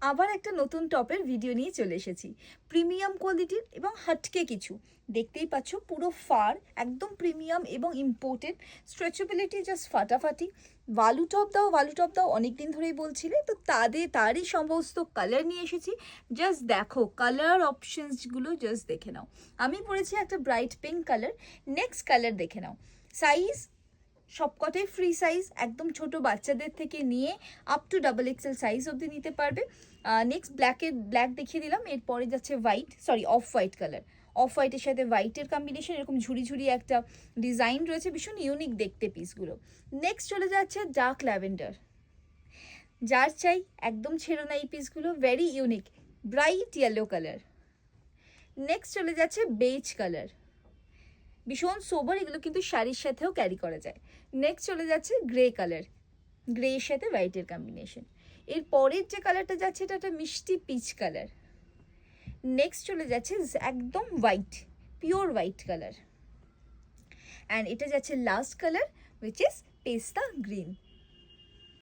আবার একটা নতুন টপের ভিডিও নিয়ে চলে এসেছি, প্রিমিয়াম কোয়ালিটির এবং হাটকে কিছু। দেখতেই পাচ্ছ পুরো ফার একদম প্রিমিয়াম এবং ইম্পোর্টেড, স্ট্রেচেবিলিটি জাস্ট ফাটাফাটি। ভালু টপ দাও অনেকদিন ধরেই বলছিলে, তো তারই সমস্ত কালার নিয়ে এসেছি। জাস্ট দেখো কালার অপশনসগুলো, জাস্ট দেখে নাও। আমি পরেছি একটা bright pink colour. Next colour দেখে নাও। সাইজ সবকটাই ফ্রি সাইজ, একদম ছোট বাচ্চাদের থেকে নিয়ে আপ টু XXL সাইজ অবধি নিতে পারবে। নেক্সট ব্ল্যাক দেখিয়ে দিলাম, এরপরে যাচ্ছে অফ হোয়াইট কালার। অফ হোয়াইটের সাথে হোয়াইটের কম্বিনেশন, এরকম ঝুড়ি ঝুড়ি একটা ডিজাইন রয়েছে, ভীষণ ইউনিক দেখতে পিসগুলো। নেক্সট চলে যাচ্ছে ডার্ক ল্যাভেন্ডার। যার চাই একদম ছেড়ো না এই পিসগুলো, very unique bright yellow colour. Next চলে যাচ্ছে বেজ কালার, ভীষণ সোবার, এগুলো কিন্তু শাড়ির সাথেও ক্যারি করা যায়। নেক্সট চলে যাচ্ছে গ্রে কালার, গ্রে এর সাথে হোয়াইটের কম্বিনেশন। এর পরের যে কালারটা যাচ্ছে এটা একটা মিষ্টি পিচ কালার। নেক্সট চলে যাচ্ছে একদম white, pure white colour. And এটা যাচ্ছে লাস্ট কালার, উইচ ইজ পেস্তা গ্রিন।